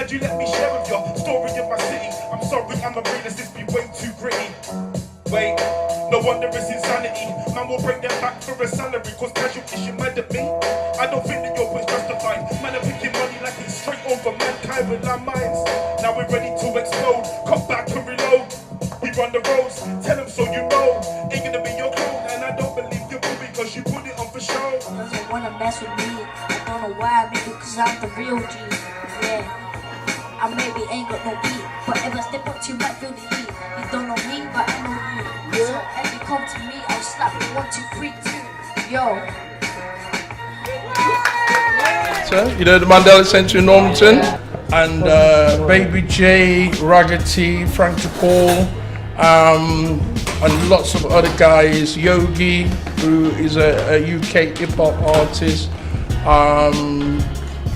Said you let me share with your story in my city. I'm sorry, I'm a realist, it's been way too gritty. Wait, no wonder it's insanity. Man will bring them back for a salary, cause casual issue mad at me. I don't think that your point's justified. Man are picking money like it's straight over mankind with our minds. Now we're ready to explode, come back and reload. We run the roads, tell them so you know. Ain't gonna be your clone, and I don't believe you will because you put it on for show. Doesn't wanna mess with me, I don't know why, maybe cause I'm the real G. Yeah, I maybe ain't got no beat, but if I step up to you, might feel the heat. You don't know me, but I know you. So if you come to me, I'll slap you 1, 2, 3, 2. Yo. You know the Mandela Centre in Normanton, and Baby J, Ragga T, Frank DePaul, and lots of other guys. Yogi, who is a UK hip hop artist.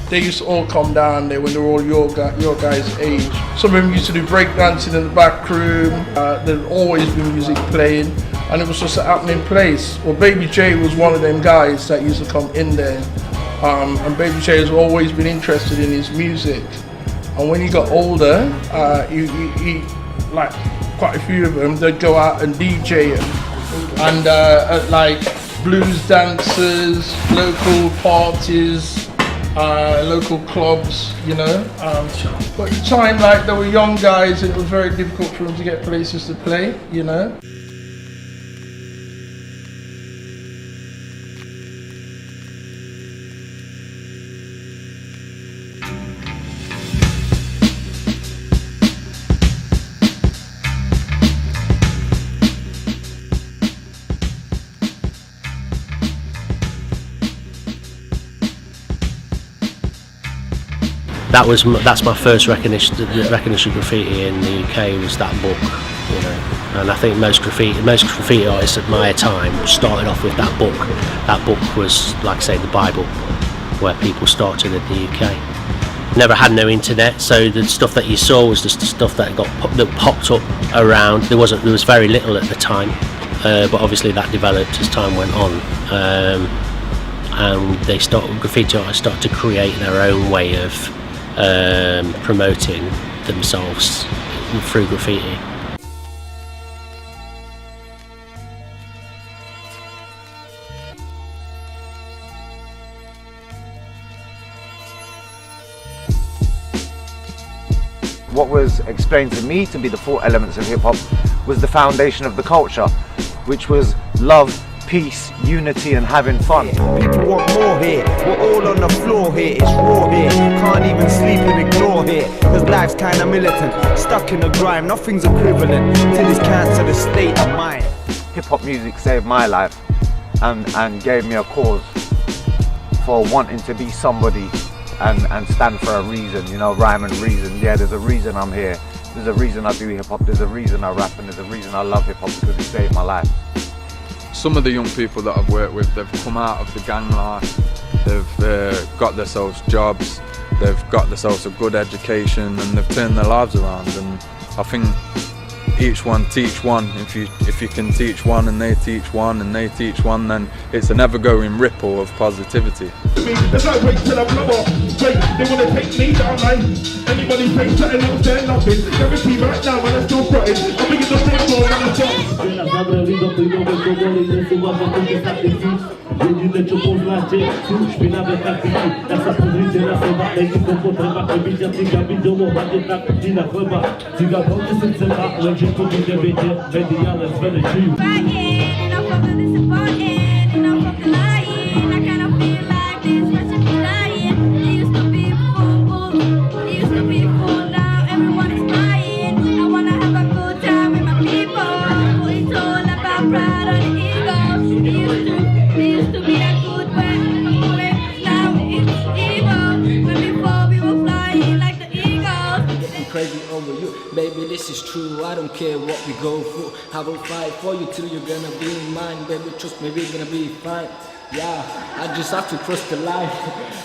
They used to all come down there when they were all your guys' age. Some of them used to do breakdancing in the back room. There'd always be music playing, and it was just a happening place. Well, Baby J was one of them guys that used to come in there. And Baby J has always been interested in his music. And when he got older, he like quite a few of them, they'd go out and DJ and at like blues dances, local parties, local clubs, you know. But at the time, like, there were young guys, and it was very difficult for them to get places to play, you know. That's my first recognition of graffiti in the UK was that book, you know. And I think most graffiti artists at my time started off with that book. That book was, like I say, the Bible, where people started in the UK. Never had no internet, so the stuff that you saw was just the stuff that popped up around. There was very little at the time, but obviously that developed as time went on. And graffiti artists started to create their own way of promoting themselves through graffiti. What was explained to me to be the 4 elements of hip-hop was the foundation of the culture, which was love, peace, unity and having fun. People want more here, we're all on the floor here, it's raw here, can't even sleep and ignore here, cause life's kinda militant, stuck in the grime, nothing's equivalent to this cancer, the state of mind. Hip-hop music saved my life and gave me a cause for wanting to be somebody and stand for a reason, you know, rhyme and reason. Yeah, there's a reason I'm here, there's a reason I do hip-hop, there's a reason I rap, and there's a reason I love hip-hop, because it saved my life. Some of the young people that I've worked with, they've come out of the gang life, they've got themselves jobs, they've got themselves a good education, and they've turned their lives around. And I think each one teach one. If you can teach one and they teach one and they teach one, then it's an ever-going ripple of positivity. There's no wait till I blow up. Wait, they wanna take me down, like anybody think something else, they're nothing. Guarantee right now, man, I'm still fronting. I'm bringing the same floor on the top. Baby, this is true, I don't care what we go through. I will fight for you till you're gonna be mine. Baby, trust me, we're gonna be fine. Yeah, I just have to cross the line.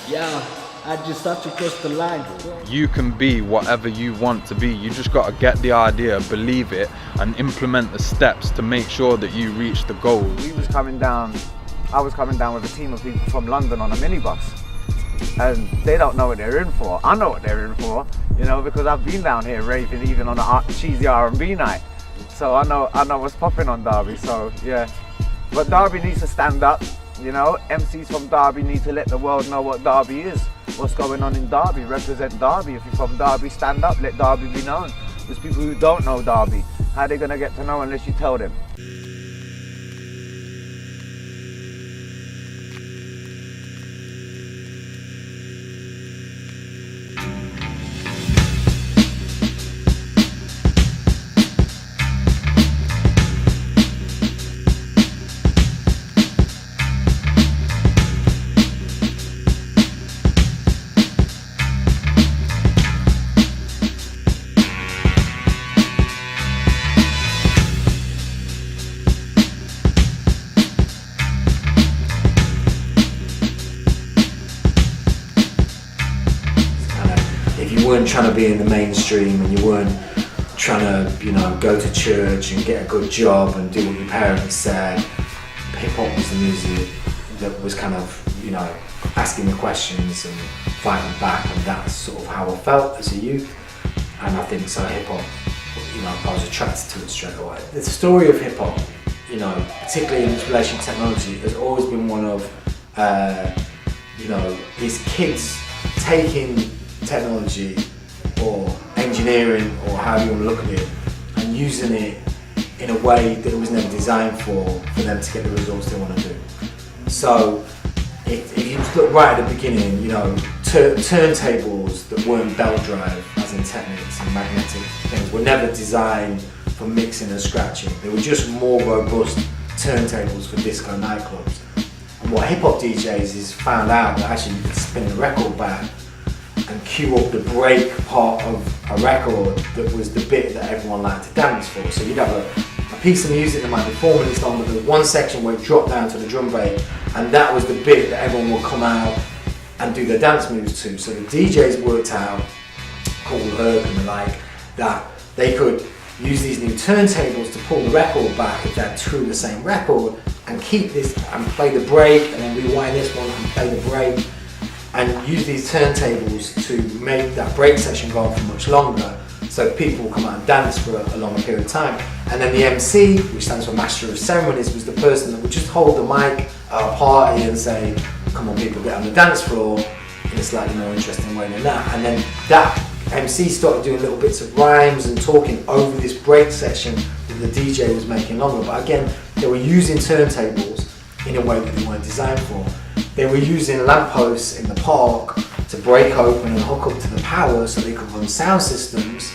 Yeah, I just have to cross the line. You can be whatever you want to be. You just got to get the idea, believe it, and implement the steps to make sure that you reach the goal. I was coming down with a team of people from London on a minibus. and they don't know what they're in for. I know what they're in for, you know, because I've been down here raving even on a cheesy R&B night. So I know what's popping on Derby. So yeah, but Derby needs to stand up. You know, MCs from Derby need to let the world know what Derby is. What's going on in Derby? Represent Derby. If you're from Derby, stand up. Let Derby be known. There's people who don't know Derby. How are they gonna get to know unless you tell them? If you weren't trying to be in the mainstream and you weren't trying to, you know, go to church and get a good job and do what your parents said, hip hop was the music that was kind of, you know, asking the questions and fighting back, and that's sort of how I felt as a youth. And I think so hip hop, you know, I was attracted to it straight away. The story of hip hop, you know, particularly in relation to technology, has always been one of, you know, these kids taking technology or engineering or however you want to look at it and using it in a way that it was never designed for them to get the results they want to do. So if you look right at the beginning, you know, turntables that weren't belt drive, as in Technics and magnetic things, were never designed for mixing and scratching. They were just more robust turntables for disco nightclubs. And what hip hop DJs is found out that actually you could spin the record back and cue up the break part of a record that was the bit that everyone liked to dance for. So you'd have a piece of music that might be 4 minutes long, but there's one section where it dropped down to the drum break, and that was the bit that everyone would come out and do their dance moves to. So the DJs worked out, Paul Herb and the like, that they could use these new turntables to pull the record back if they had two of the same record, and keep this and play the break, and then rewind this one and play the break, and use these turntables to make that break session go on for much longer, so people will come out and dance for a longer period of time. And then the MC, which stands for Master of Ceremonies, was the person that would just hold the mic at a party and say, come on people, get on the dance floor, in a slightly more interesting way than that. And then that MC started doing little bits of rhymes and talking over this break session that the DJ was making longer. But again, they were using turntables in a way that they weren't designed for. They were using lampposts in the park to break open and hook up to the power so they could run sound systems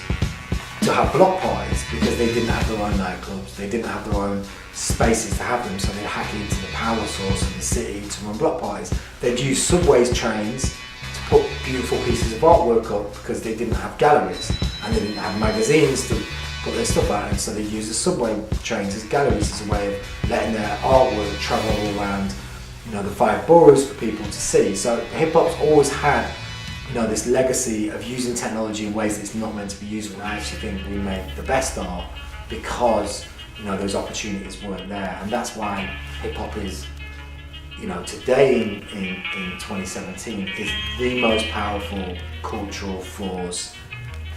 to have block parties, because they didn't have their own nightclubs, they didn't have their own spaces to have them, so they'd hack into the power source of the city to run block parties. They'd use subways trains to put beautiful pieces of artwork up, because they didn't have galleries and they didn't have magazines to put their stuff out in, so they'd use the subway trains as galleries as a way of letting their artwork travel all around, you know, the 5 boroughs for people to see. So hip hop's always had, you know, this legacy of using technology in ways that it's not meant to be used. And I actually think we made the best art because, you know, those opportunities weren't there. And that's why hip hop is, you know, today in 2017 is the most powerful cultural force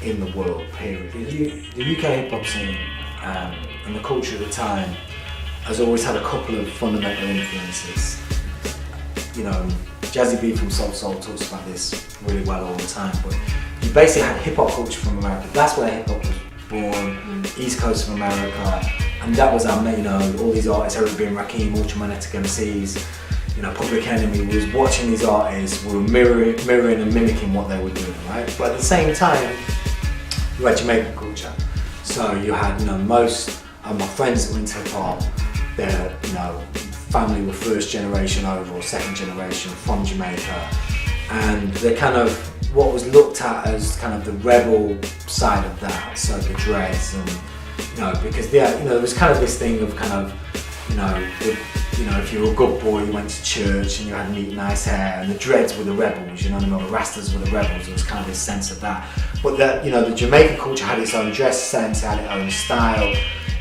in the world, period. The UK hip hop scene and the culture at the time has always had a couple of fundamental influences. You know, Jazzy B from Soul Soul talks about this really well all the time, but you basically had hip hop culture from America. That's where hip hop was born, East Coast of America, and that was our, you know, all these artists, Eric B and Rakim, Ultramagnetic MCs, you know, Public Enemy, was watching these artists, we were mirroring and mimicking what they were doing, right? But at the same time, you had Jamaican culture. So you had, you know, most of my friends that were into hip hop, their, you know, family were first generation over or second generation from Jamaica, and they're kind of what was looked at as kind of the rebel side of that, so the dreads, and you know, because yeah, you know, there was kind of this thing of kind of, you know, if you were a good boy, you went to church and you had neat, nice hair, and the dreads were the rebels, you know, the Rastas were the rebels. There was kind of this sense of that. But that, you know, the Jamaican culture had its own dress sense, had its own style.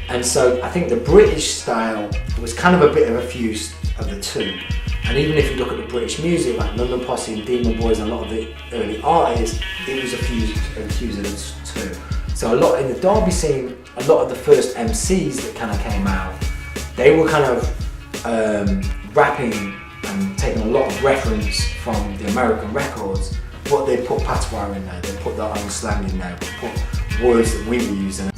And so I think the British style was kind of a bit of a fuse of the two. And even if you look at the British music, like London Posse and Demon Boys and a lot of the early artists, it was infused too. So a lot in the Derby scene, a lot of the first MCs that kind of came out, they were kind of rapping and taking a lot of reference from the American records, but they put patois in there, they put their own slang in there, they put words that we were using.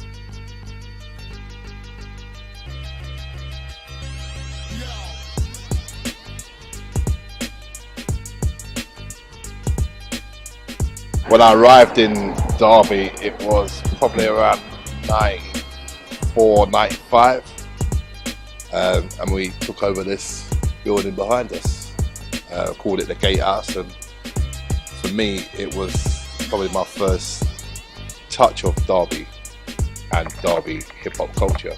When I arrived in Derby, it was probably around 94, 95, and we took over this building behind us, called it the Gatehouse, and for me it was probably my first touch of Derby and Derby hip-hop culture.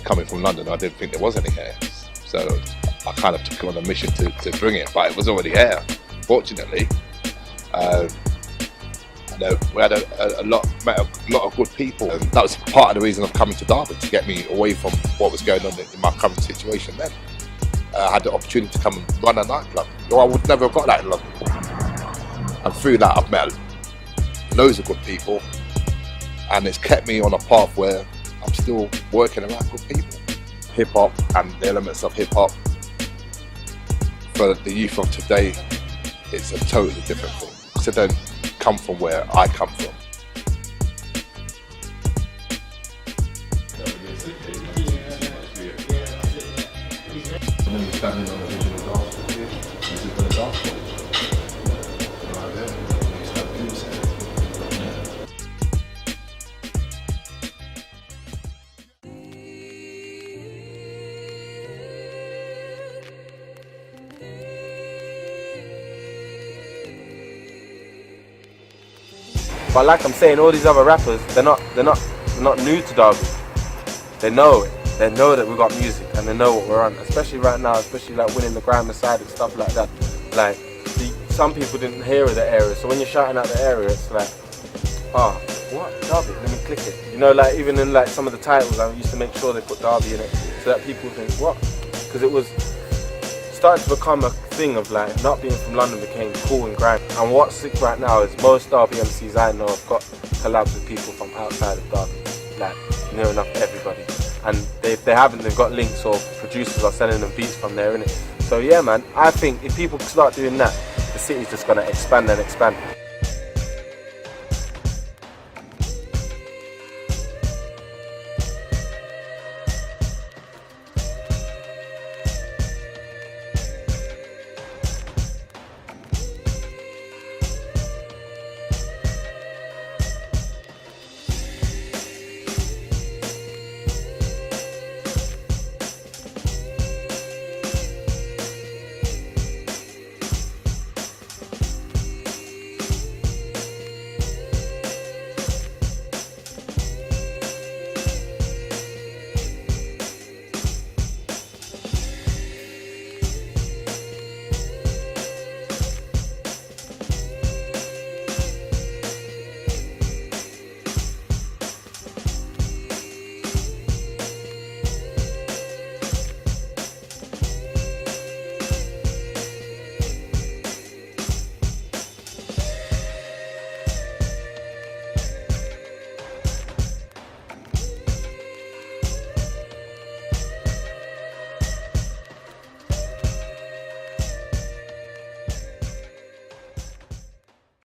Coming from London, I didn't think there was any here, so I kind of took it on a mission to bring it, but it was already here, fortunately. We had met a lot of good people, and that was part of the reason of coming to Derby, to get me away from what was going on in my current situation then. I had the opportunity to come and run a nightclub. I would never have got that in London. And through that I've met loads of good people, and it's kept me on a path where I'm still working around good people. Hip hop and the elements of hip hop, for the youth of today, it's a totally different thing. So don't come from where I come from. But like I'm saying, all these other rappers, they're not new to Derby. They know it. They know that we got music and they know what we're on. Especially right now, especially like winning the Grime side and stuff like that. Like some people didn't hear of the area, so when you're shouting out the area, it's like, oh, what? Derby? Let me click it. You know, like even in like some of the titles, I used to make sure they put Derby in it so that people think, what? Because it was starting to become a thing of like not being from London became cool and grime. And what's sick right now is most Derby MCs I know have got collabs with people from outside of Derby, like near enough everybody. And if they haven't, they've got links or producers are selling them beats from there, innit? So yeah, man, I think if people start doing that, the city's just gonna expand and expand.